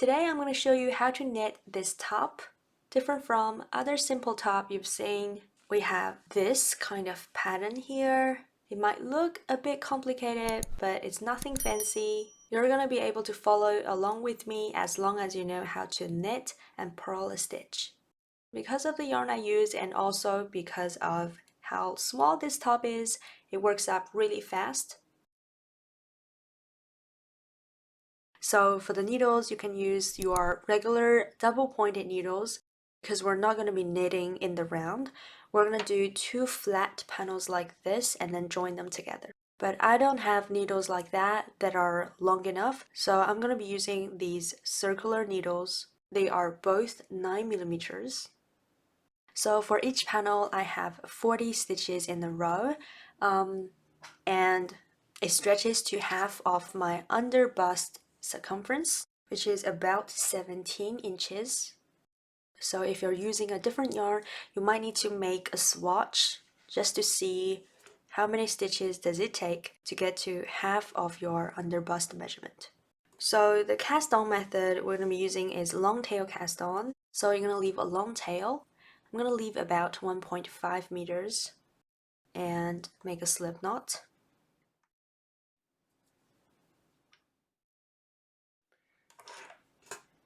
Today I'm going to show you how to knit this top. Different from other simple top you've seen, we have this kind of pattern here. It might look a bit complicated, but it's nothing fancy. You're going to be able to follow along with me as long as you know how to knit and purl a stitch. Because of the yarn I use and also because of how small this top is, it works up really fast. So for the needles, you can use your regular double-pointed needles because we're not going to be knitting in the round. We're going to do two flat panels like this and then join them together. But I don't have needles like that are long enough, so I'm going to be using these circular needles. They are both 9mm. So for each panel, I have 40 stitches in a row, and it stretches to half of my under bust circumference, which is about 17 inches. So if you're using a different yarn, you might need to make a swatch just to see how many stitches does it take to get to half of your under bust measurement. So the cast on method we're going to be using is long tail cast on. So you're going to leave a long tail. I'm going to leave about 1.5 meters and make a slip knot.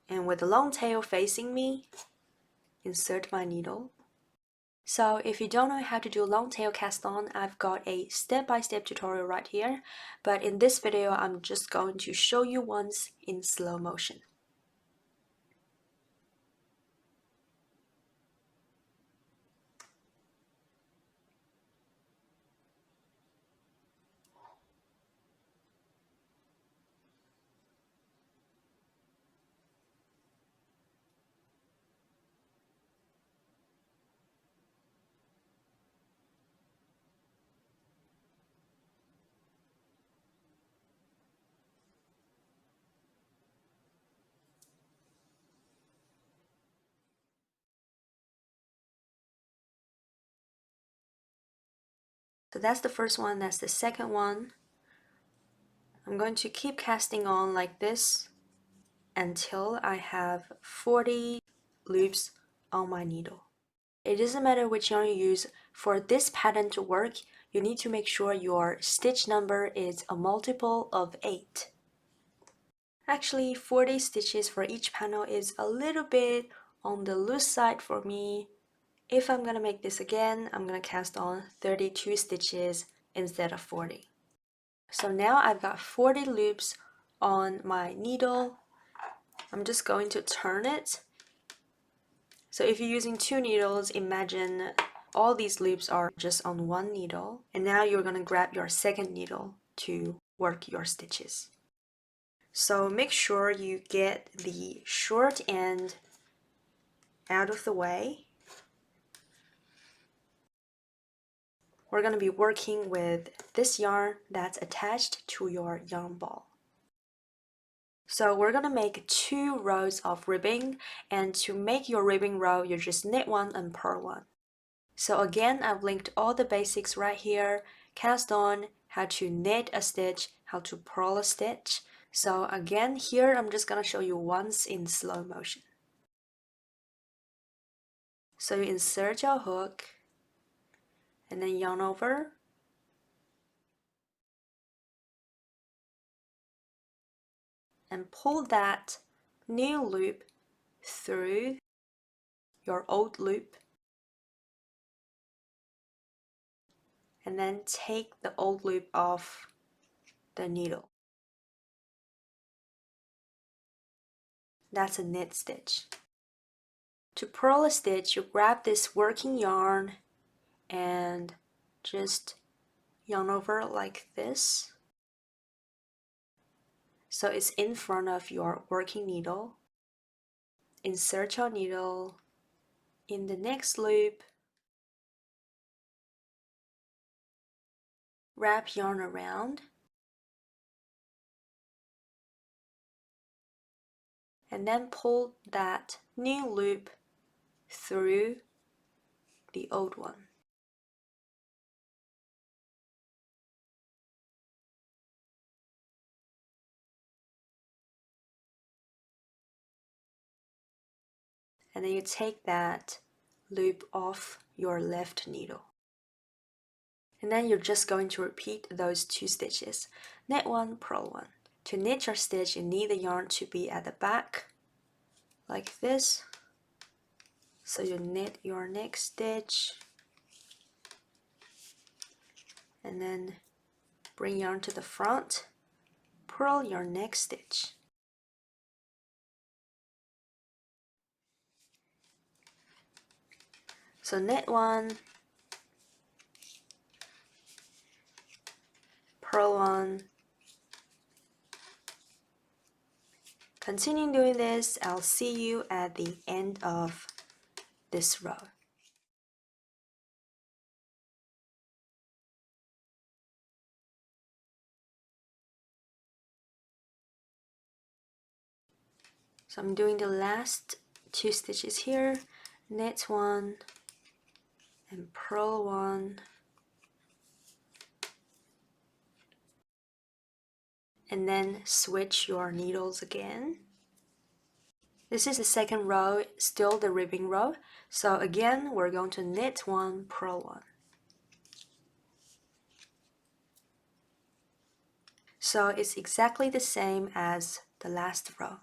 And with the long tail facing me, insert my needle. So if you don't know how to do long tail cast on, I've got a step-by-step tutorial right here, but in this video I'm just going to show you once in slow motion. So that's the first one, that's the second one. I'm going to keep casting on like this until I have 40 loops on my needle. It doesn't matter which yarn you use, for this pattern to work, you need to make sure your stitch number is a multiple of 8. Actually, 40 stitches for each panel is a little bit on the loose side for me. If I'm gonna make this again, I'm gonna cast on 32 stitches instead of 40. So now I've got 40 loops on my needle. I'm just going to turn it. So if you're using two needles, imagine all these loops are just on one needle. And now you're gonna grab your second needle to work your stitches. So make sure you get the short end out of the way. We're going to be working with this yarn that's attached to your yarn ball. So we're going to make 2 rows of ribbing, and to make your ribbing row, you just knit one and purl one. So again, I've linked all the basics right here, cast on, how to knit a stitch, how to purl a stitch. So again, here I'm just going to show you once in slow motion. So you insert your hook and then yarn over, and pull that new loop through your old loop, and then take the old loop off the needle. That's a knit stitch. To purl a stitch, you grab this working yarn and just yarn over like this. So it's in front of your working needle. Insert your needle in the next loop. Wrap yarn around. And then pull that new loop through the old one. and then you take that loop off your left needle. And then you're just going to repeat those 2 stitches. Knit 1, purl 1. To knit your stitch, you need the yarn to be at the back, like this. So you knit your next stitch, and then bring yarn to the front, purl your next stitch. So knit 1, purl 1. Continue doing this. I'll see you at the end of this row. So I'm doing the last 2 stitches here. Knit 1 and purl 1. And then switch your needles again. This is the second row, still the ribbing row. So again, we're going to knit 1, purl 1. So it's exactly the same as the last row.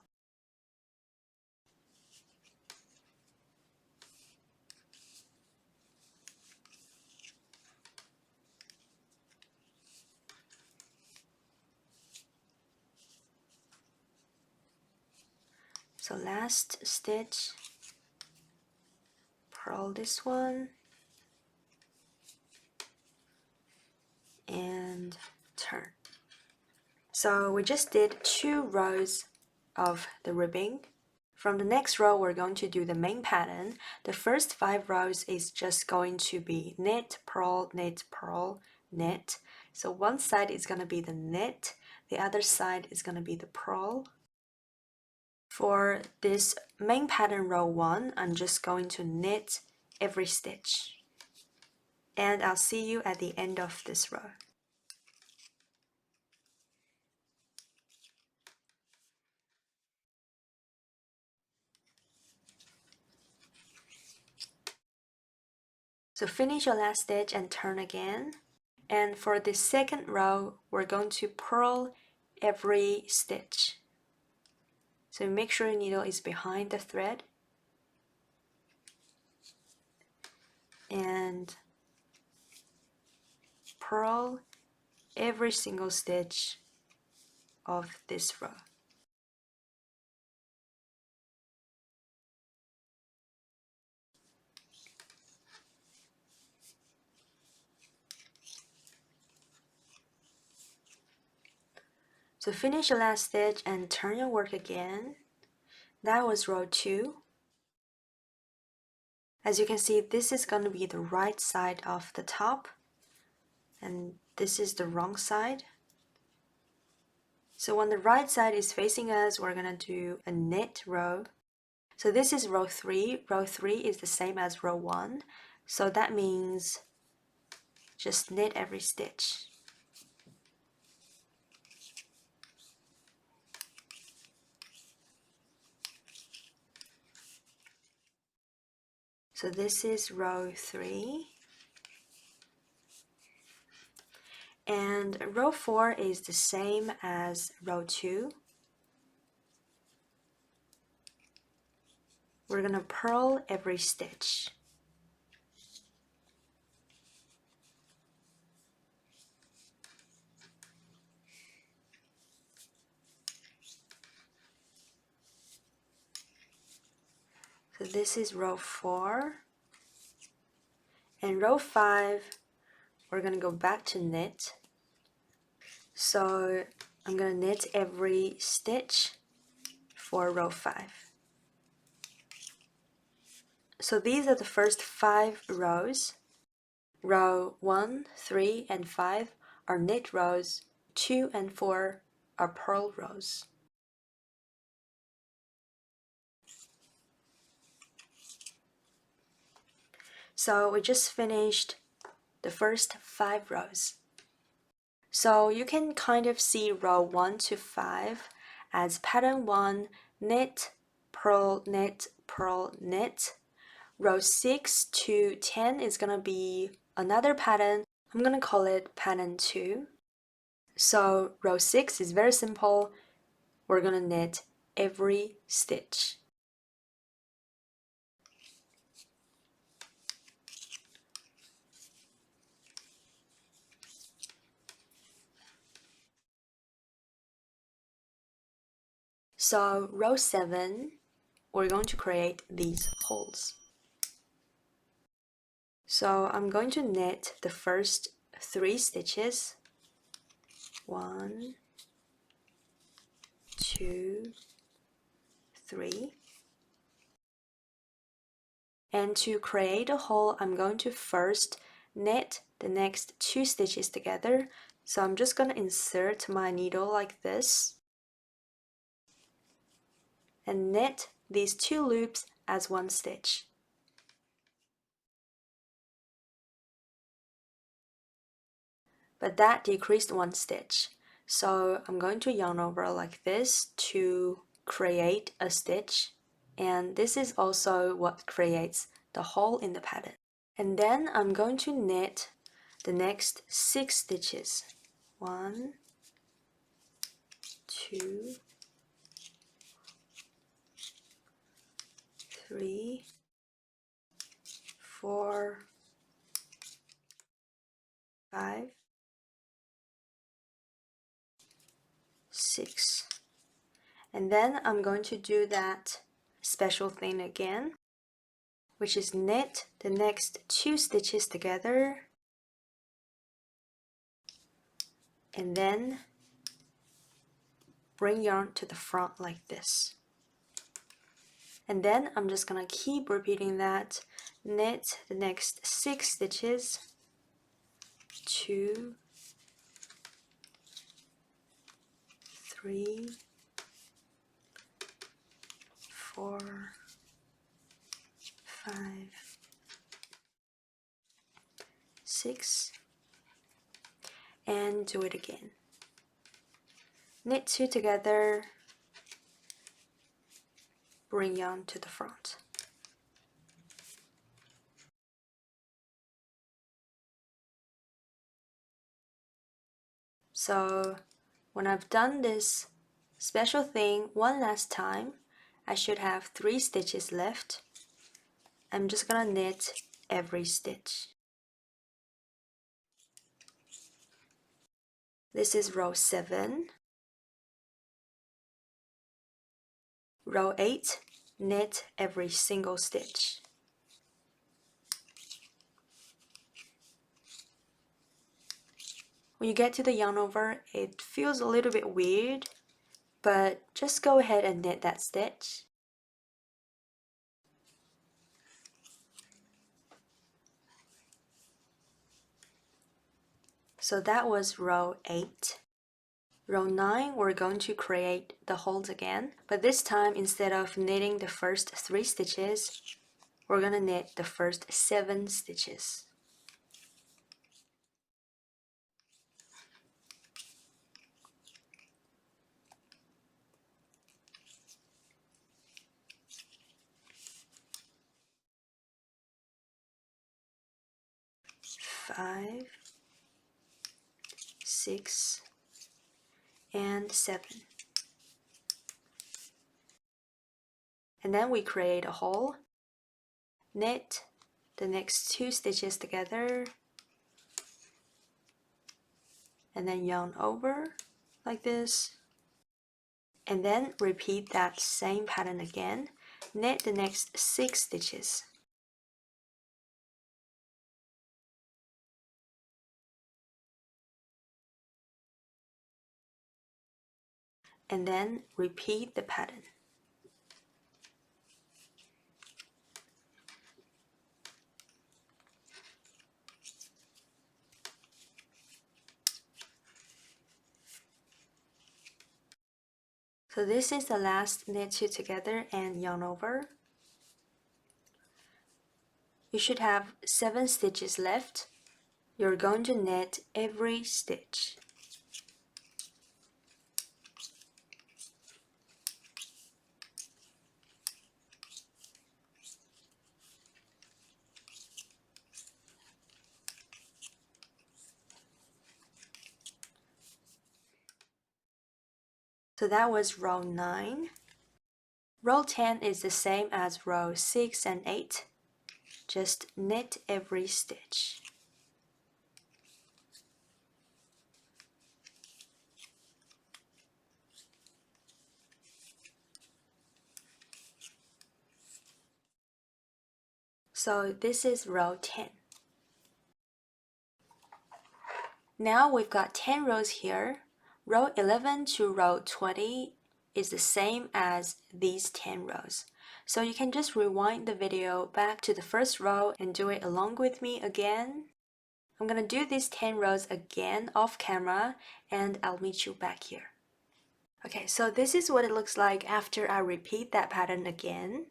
So last stitch, purl this one, and turn. So we just did 2 rows of the ribbing. From the next row, we're going to do the main pattern. The first 5 rows is just going to be knit, purl, knit, purl, knit. So one side is going to be the knit, the other side is going to be the purl. For this main pattern row 1, I'm just going to knit every stitch. And I'll see you at the end of this row. So finish your last stitch and turn again. And for the second row, we're going to purl every stitch. So make sure your needle is behind the thread. And purl every single stitch of this row. So finish your last stitch and turn your work again. That was row 2. As you can see, this is going to be the right side of the top, and this is the wrong side. So when the right side is facing us, we're going to do a knit row. So this is row 3. Row 3 is the same as row 1. So that means just knit every stitch. So this is row 3. And row 4 is the same as row 2. We're going to purl every stitch. So this is row 4. And row 5, we're going to go back to knit. So I'm going to knit every stitch for row 5. So these are the first 5 rows. Row 1, 3, and 5 are knit rows. 2 and 4 are purl rows. So we just finished the first 5 rows. So you can kind of see row 1 to 5 as pattern 1, knit, purl, knit, purl, knit. Row 6 to 10 is gonna be another pattern. I'm gonna call it pattern 2. So row 6 is very simple. We're gonna knit every stitch. So row 7, we're going to create these holes. So I'm going to knit the first 3 stitches. 1, 2, 3. And to create a hole, I'm going to first knit the next 2 stitches together. So I'm just going to insert my needle like this and knit these 2 loops as 1 stitch. But that decreased 1 stitch. So I'm going to yarn over like this to create a stitch, and this is also what creates the hole in the pattern. And then I'm going to knit the next 6 stitches. 1, 2, 3, 4, 5, 6. And then I'm going to do that special thing again, which is knit the next 2 stitches together and then bring yarn to the front like this. And then I'm just gonna keep repeating that. Knit the next 6 stitches, 2, 3, 4, 5, 6, and do it again. Knit 2 together, bring yarn to the front. So when I've done this special thing one last time, I should have 3 stitches left. I'm just gonna knit every stitch. This is row 7. Row 8, knit every single stitch. When you get to the yarn over, it feels a little bit weird, but just go ahead and knit that stitch. So that was row 8. Row 9, we're going to create the holes again, but this time instead of knitting the first 3 stitches, we're going to knit the first 7 stitches. Five, 6, and 7. And then we create a hole, knit the next 2 stitches together, and then yarn over like this, and then repeat that same pattern again. Knit the next 6 stitches. And then repeat the pattern. So this is the last knit 2 together and yarn over. You should have 7 stitches left. You're going to knit every stitch. So that was row 9. Row 10 is the same as row 6 and 8. Just knit every stitch. So this is row 10. Now we've got 10 rows here. Row 11 to row 20 is the same as these 10 rows. So you can just rewind the video back to the first row and do it along with me again. I'm gonna do these 10 rows again off camera and I'll meet you back here. Okay, so this is what it looks like after I repeat that pattern again.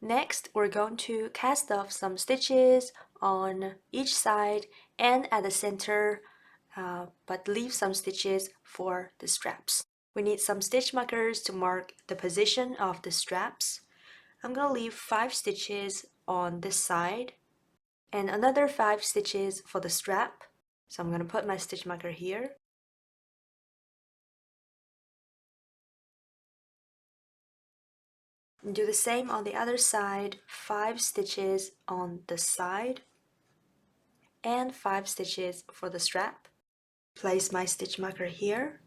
Next, we're going to cast off some stitches on each side and at the center, but leave some stitches for the straps. We need some stitch markers to mark the position of the straps. I'm going to leave 5 stitches on this side and another 5 stitches for the strap. So I'm going to put my stitch marker here. And do the same on the other side, 5 stitches on the side and 5 stitches for the strap. Place my stitch marker here.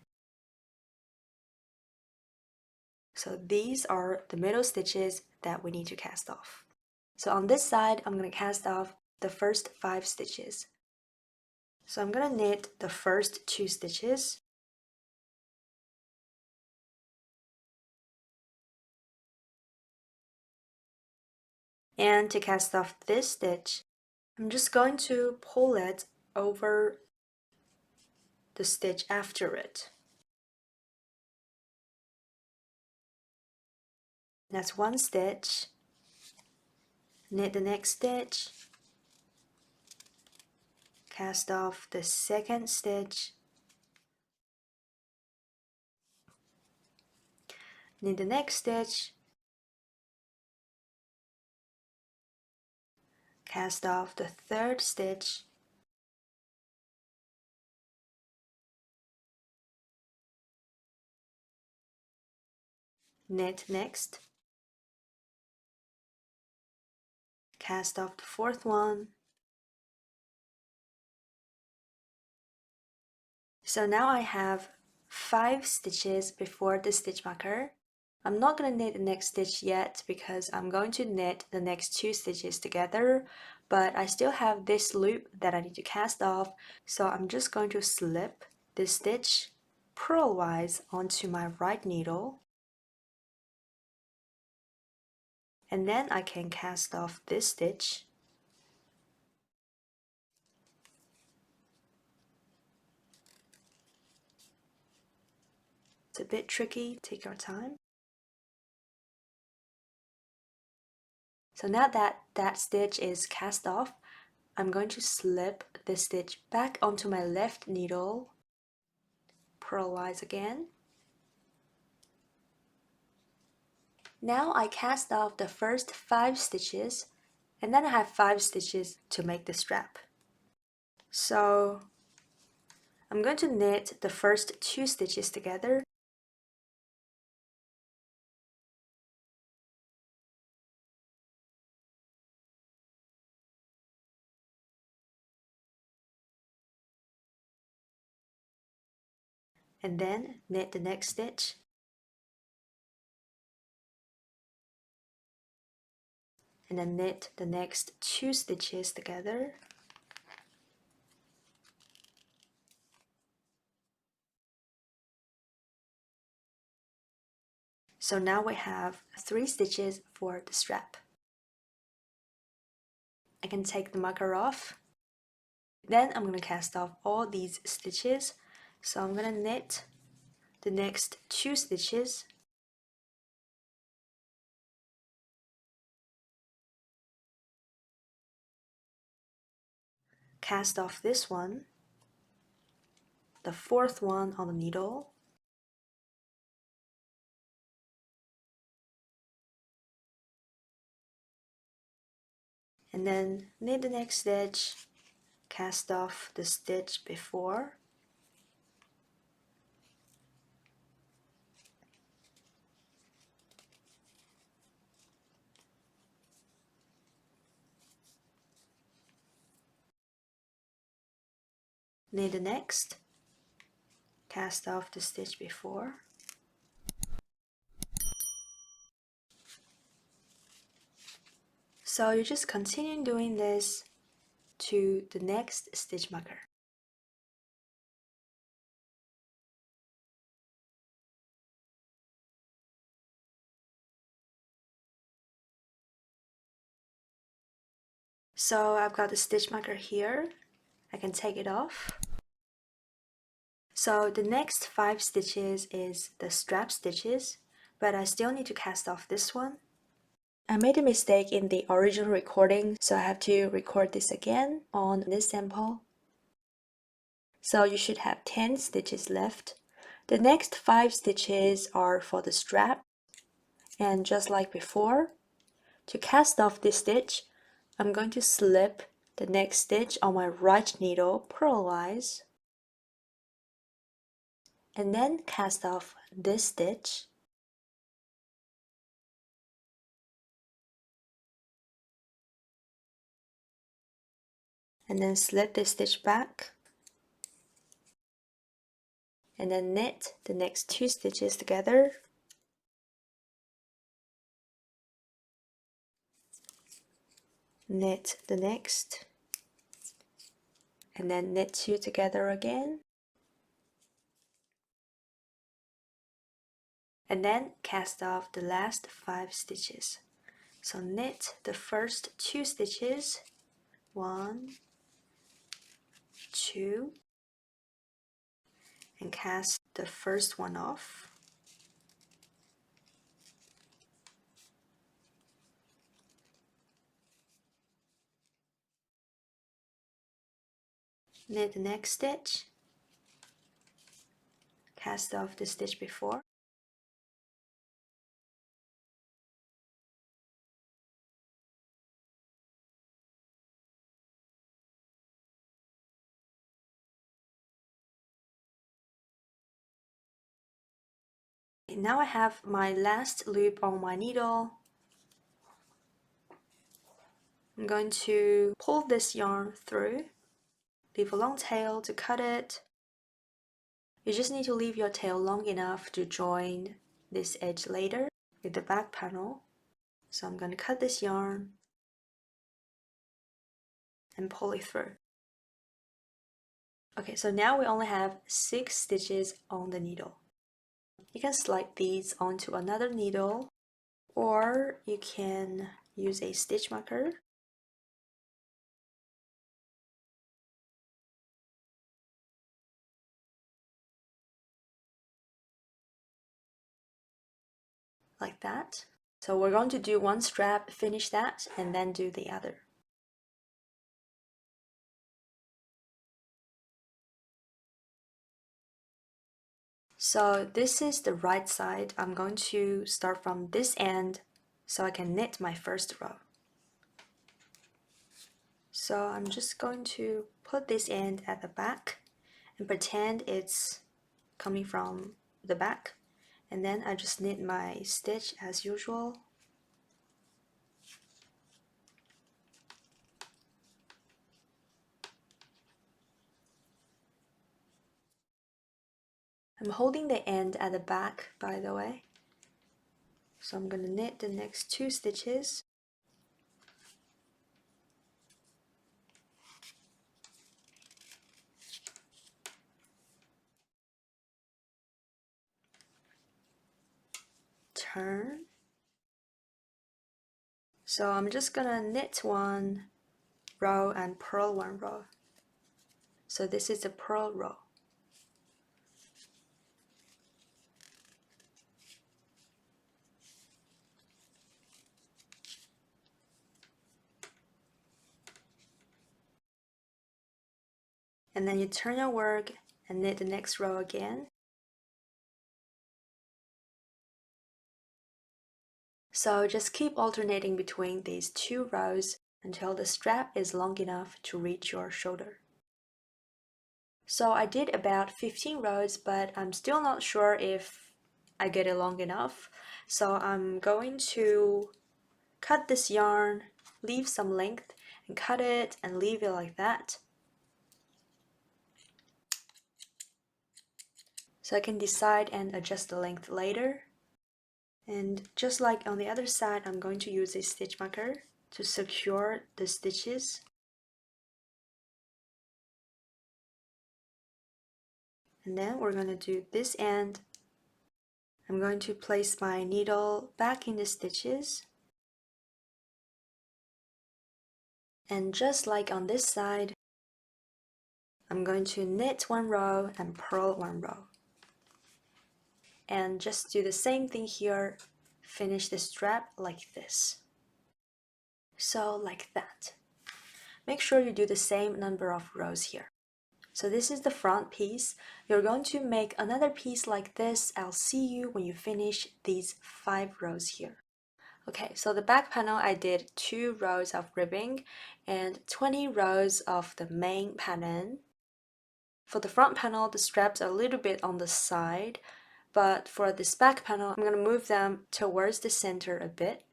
So these are the middle stitches that we need to cast off. So on this side, I'm going to cast off the first 5 stitches. So I'm going to knit the first 2 stitches. And to cast off this stitch, I'm just going to pull it over the stitch after it. That's 1 stitch. Knit the next stitch. Cast off the second stitch. Knit the next stitch. Cast off the third stitch. Knit next. Cast off the fourth one. So now I have 5 stitches before the stitch marker. I'm not going to knit the next stitch yet because I'm going to knit the next 2 stitches together, but I still have this loop that I need to cast off, so I'm just going to slip this stitch purlwise onto my right needle, and then I can cast off this stitch. It's a bit tricky, take your time. So now that that stitch is cast off, I'm going to slip the stitch back onto my left needle, purlwise again. Now I cast off the first 5 stitches, and then I have 5 stitches to make the strap. So I'm going to knit the first 2 stitches together. And then knit the next stitch. And then knit the next 2 stitches together. So now we have 3 stitches for the strap. I can take the marker off. Then I'm going to cast off all these stitches. So I'm going to knit the next 2 stitches. Cast off this one, the 4th one on the needle. And then knit the next stitch, cast off the stitch before, knit the next, cast off the stitch before, so you just continue doing this to the next stitch marker. So I've got the stitch marker here. I can take it off. So the next 5 stitches is the strap stitches, but I still need to cast off this one. I made a mistake in the original recording, so I have to record this again on this sample. So you should have 10 stitches left. The next 5 stitches are for the strap, and just like before, to cast off this stitch, I'm going to slip the next stitch on my right needle purlwise, and then cast off this stitch, and then slip this stitch back, and then knit the next 2 stitches together, knit the next, and then knit 2 together again, and then cast off the last 5 stitches. So knit the first 2 stitches, 1, 2, and cast the first one off. Knit the next stitch, cast off the stitch before, now I have my last loop on my needle. I'm going to pull this yarn through, leave a long tail to cut it. You just need to leave your tail long enough to join this edge later with the back panel. So I'm going to cut this yarn and pull it through. Okay, so now we only have 6 stitches on the needle. You can slide these onto another needle, or you can use a stitch marker. Like that. So we're going to do one strap, finish that, and then do the other. So this is the right side. I'm going to start from this end so I can knit my first row. So I'm just going to put this end at the back and pretend it's coming from the back, and then I just knit my stitch as usual. I'm holding the end at the back, by the way. So I'm going to knit the next 2 stitches. Turn. So I'm just going to knit 1 row and purl 1 row. So this is the purl row. And then you turn your work and knit the next row again. So just keep alternating between these 2 rows until the strap is long enough to reach your shoulder. So I did about 15 rows, but I'm still not sure if I get it long enough. So I'm going to cut this yarn, leave some length, and cut it and leave it like that. so I can decide and adjust the length later. And just like on the other side, I'm going to use a stitch marker to secure the stitches. And then we're going to do this end. I'm going to place my needle back in the stitches. And just like on this side, I'm going to knit one row and purl one row. And just do the same thing here, finish the strap like this. So like that. Make sure you do the same number of rows here. So this is the front piece. You're going to make another piece like this. I'll see you when you finish these 5 rows here. Okay, so the back panel I did 2 rows of ribbing and 20 rows of the main pattern. For the front panel, the straps are a little bit on the side, but for this back panel, I'm going to move them towards the center a bit.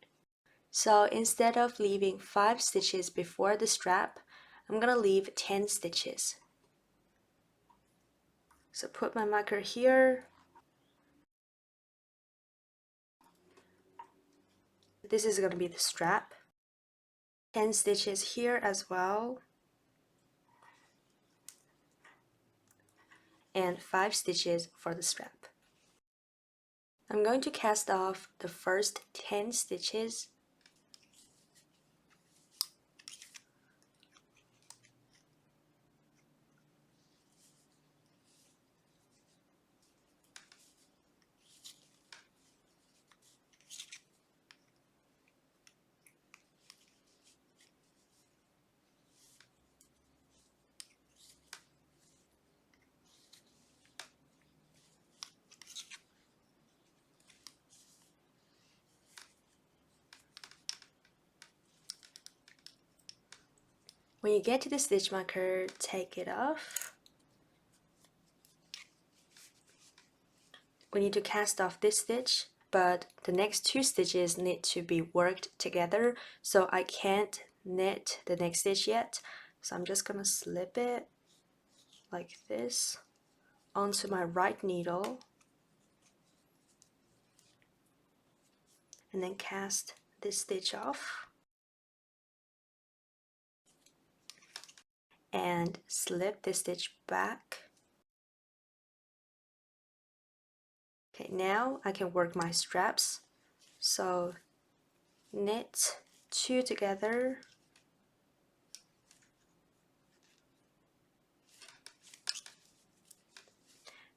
So instead of leaving 5 stitches before the strap, I'm going to leave 10 stitches. So put my marker here. This is going to be the strap. 10 stitches here as well. And 5 stitches for the strap. I'm going to cast off the first 10 stitches. When you get to the stitch marker, take it off. We need to cast off this stitch, but the next 2 stitches need to be worked together, so I can't knit the next stitch yet. So I'm just gonna slip it like this onto my right needle and then cast this stitch off and slip this stitch back. Okay, now I can work my straps. So knit 2 together,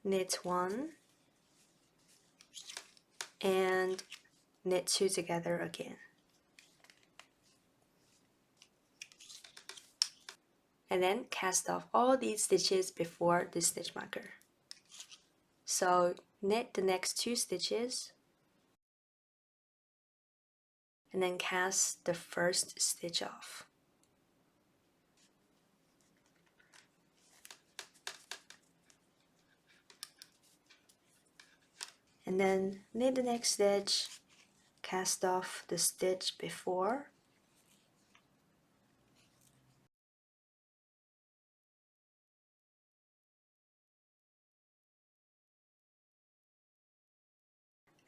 knit 1, and knit 2 together again. And then cast off all these stitches before the stitch marker. So knit the next 2 stitches and then cast the first stitch off. And then knit the next stitch, cast off the stitch before.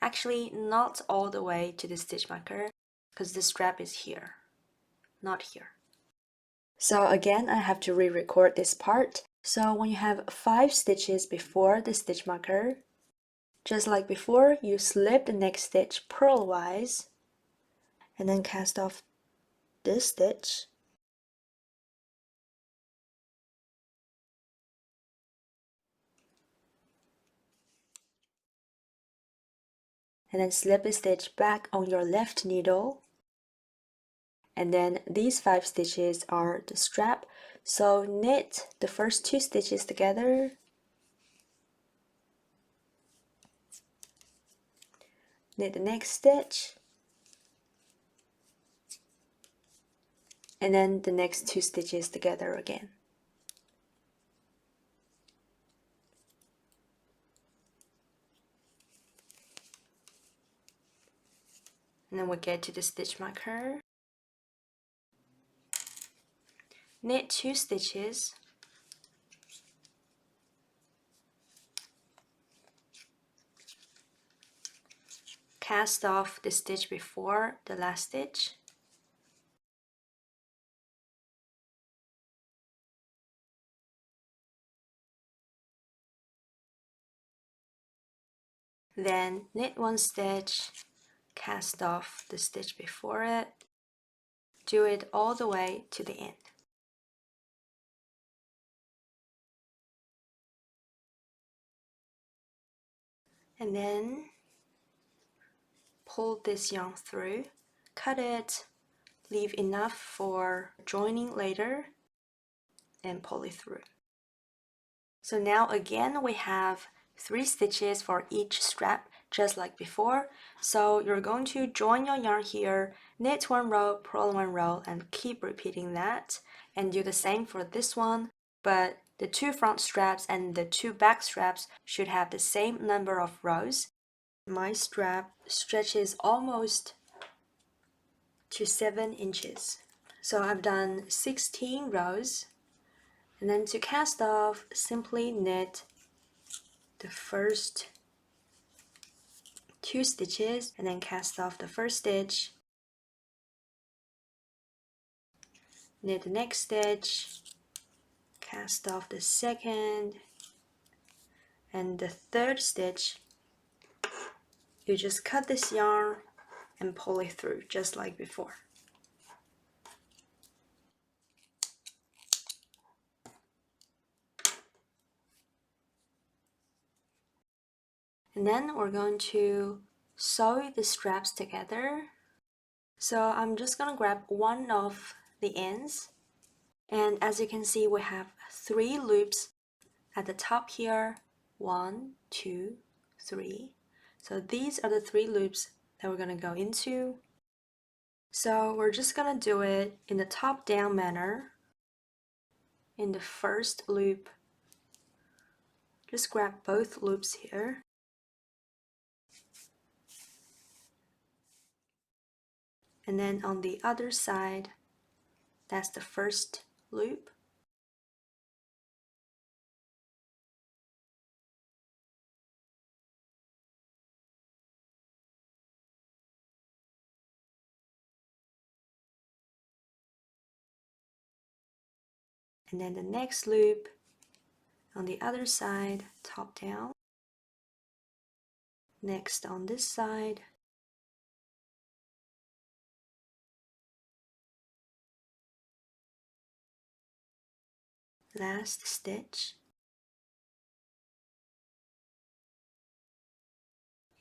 Actually, not all the way to the stitch marker because the strap is here, not here. So again, I have to re-record this part. So when you have 5 stitches before the stitch marker, just like before, you slip the next stitch purlwise and then cast off this stitch. And then slip a stitch back on your left needle. And then these 5 stitches are the strap. So knit the first 2 stitches together. Knit the next stitch. And then the next 2 stitches together again. And then we get to the stitch marker. Knit 2 stitches. cast off the stitch before the last stitch. Then knit one stitch, cast off the stitch before it, do it all the way to the end. And then pull this yarn through, cut it, leave enough for joining later, and pull it through. So now again we have 3 stitches for each strap, just like before. So you're going to join your yarn here, knit 1 row, purl 1 row, and keep repeating that, and do the same for this one. But the 2 front straps and the 2 back straps should have the same number of rows. My strap stretches almost to 7 inches. So I've done 16 rows, and then to cast off, simply knit the first 2 stitches and then cast off the first stitch, knit the next stitch, cast off the second, and the third stitch. You just cut this yarn and pull it through just like before. And then we're going to sew the straps together. So I'm just gonna grab one of the ends, and as you can see we have 3 loops at the top here. 1, 2, 3. So these are the 3 loops that we're gonna go into. So we're just gonna do it in the top down manner. In the first loop, just grab both loops here. And then on the other side, that's the first loop. And then the next loop on the other side, top down. Next on this side. Last stitch.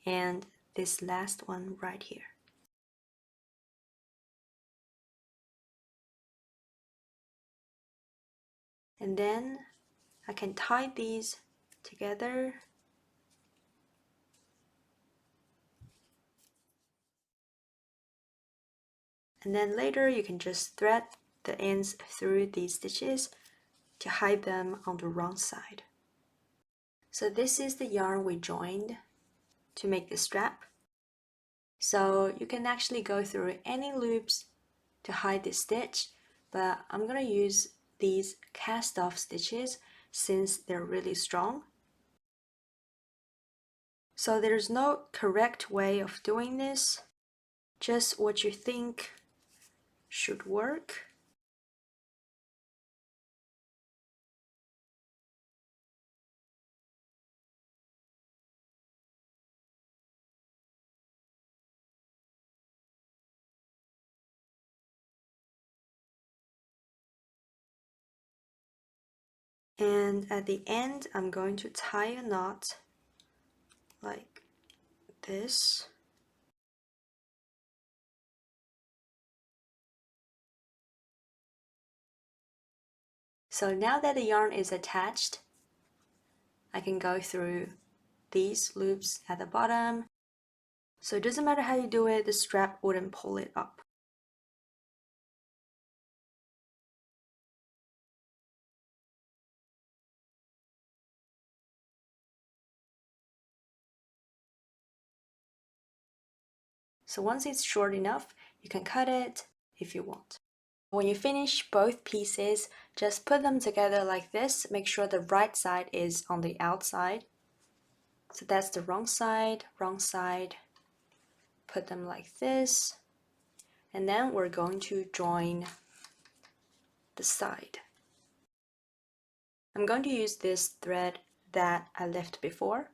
And this last one right here. And then I can tie these together. And then later you can just thread the ends through these stitches to hide them on the wrong side. So this is the yarn we joined to make the strap. So you can actually go through any loops to hide this stitch, but I'm gonna use these cast off stitches since they're really strong. So there's no correct way of doing this, just what you think should work. And at the end, I'm going to tie a knot like this. So now that the yarn is attached, I can go through these loops at the bottom. So it doesn't matter how you do it, the strap wouldn't pull it up. So once it's short enough, you can cut it if you want. When you finish both pieces, just put them together like this. Make sure the right side is on the outside. So that's the wrong side, put them like this, and then we're going to join the side. I'm going to use this thread that I left before.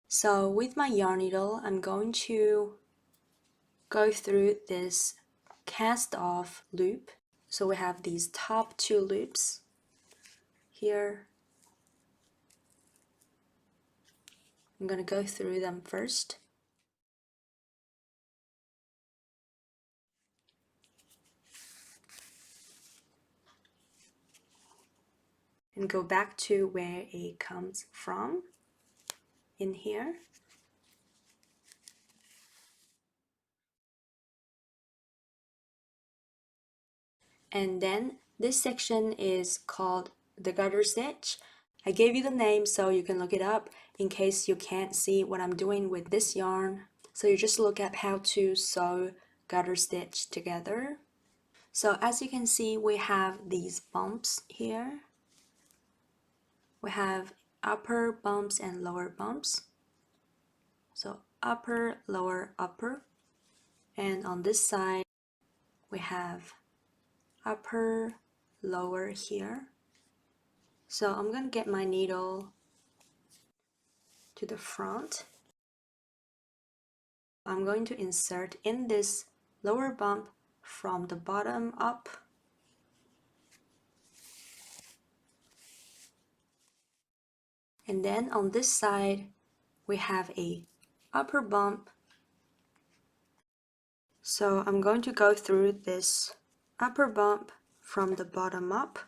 So with my yarn needle, I'm going to go through this cast off loop. So we have these top two loops here. I'm going to go through them first. And go back to where it comes from in here. And then this section is called the garter stitch. I gave you the name so you can look it up in case you can't see what I'm doing with this yarn. So you just look at how to sew garter stitch together. So as you can see, we have these bumps here. We have upper bumps and lower bumps. So upper, lower, upper. And on this side, we have upper, lower here. So I'm going to get my needle to the front. I'm going to insert in this lower bump from the bottom up. And then on this side, we have a upper bump. So I'm going to go through this upper bump from the bottom up.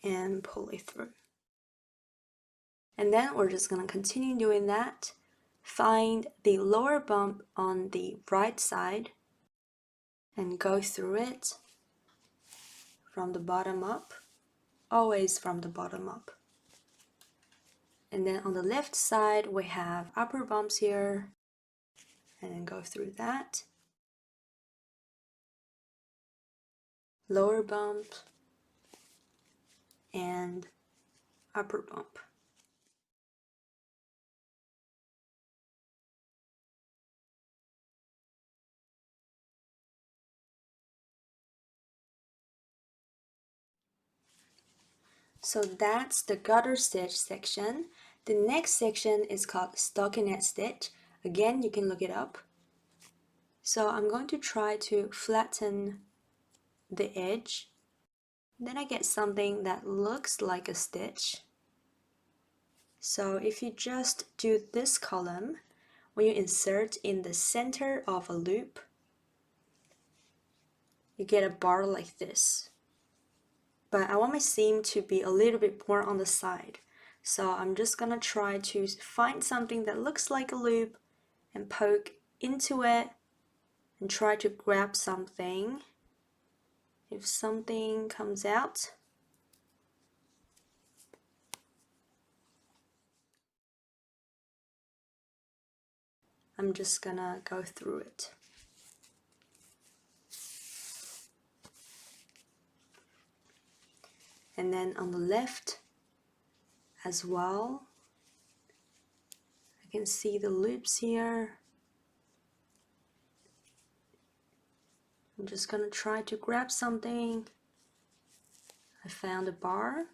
And pull it through. And then we're just going to continue doing that. Find the lower bump on the right side and go through it from the bottom up, always from the bottom up. And then on the left side, we have upper bumps here, and then go through that. Lower bump and upper bump. So that's the garter stitch section. The next section is called stockinette stitch. Again, you can look it up. So I'm going to try to flatten the edge. Then I get something that looks like a stitch. So if you just do this column, when you insert in the center of a loop, you get a bar like this. But I want my seam to be a little bit more on the side. So I'm just gonna try to find something that looks like a loop and poke into it and try to grab something. If something comes out, I'm just gonna go through it. And then on the left as well, I can see the loops here. I'm just gonna try to grab something. I found a bar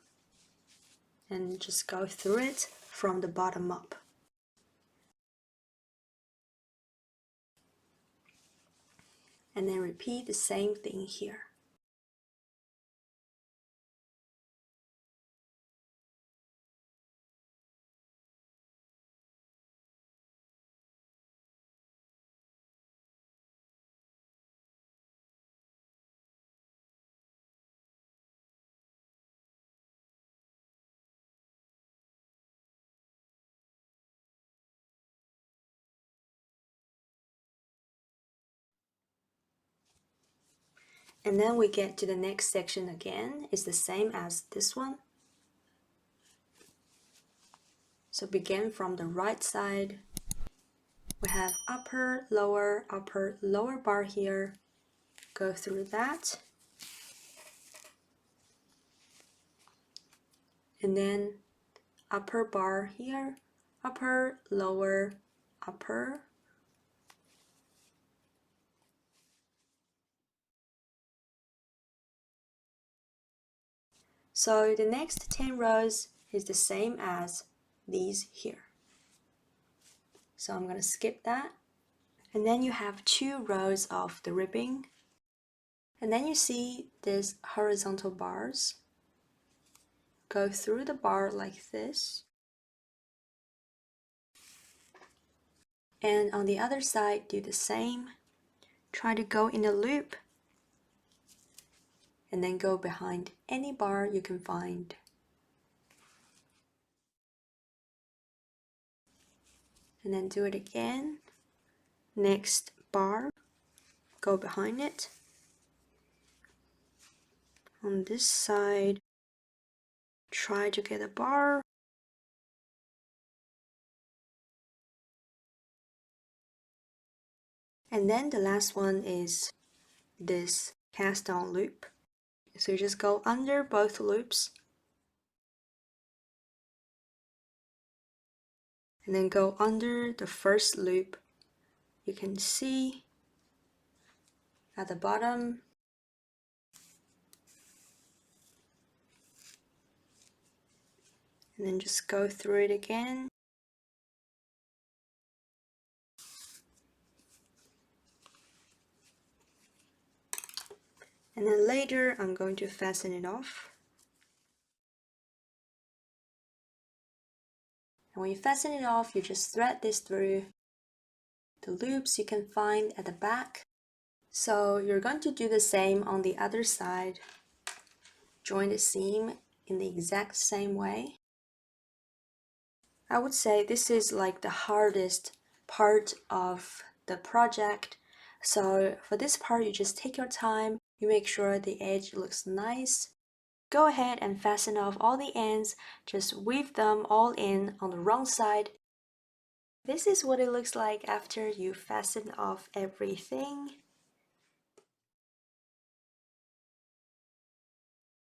and just go through it from the bottom up. And then repeat the same thing here. And then we get to the next section again. It's the same as this one. So begin from the right side. We have upper, lower bar here. Go through that. and then upper bar here, upper, lower, upper. So the next 10 rows is the same as these here. So I'm going to skip that. And then you have 2 rows of the ribbing. And then you see these horizontal bars. Go through the bar like this. And on the other side, do the same. Try to go in a loop. And then go behind any bar you can find. And then do it again. Next bar, go behind it. On this side, try to get a bar. And then the last one is this cast on loop. So you just go under both loops. And then go under the first loop. You can see at the bottom. And then just go through it again. And then later I'm going to fasten it off. And when you fasten it off, you just thread this through the loops you can find at the back. So you're going to do the same on the other side. Join the seam in the exact same way. I would say this is like the hardest part of the project. So for this part, you just take your time. You make sure the edge looks nice. Go ahead and fasten off all the ends. Just weave them all in on the wrong side. This is what it looks like after you fasten off everything.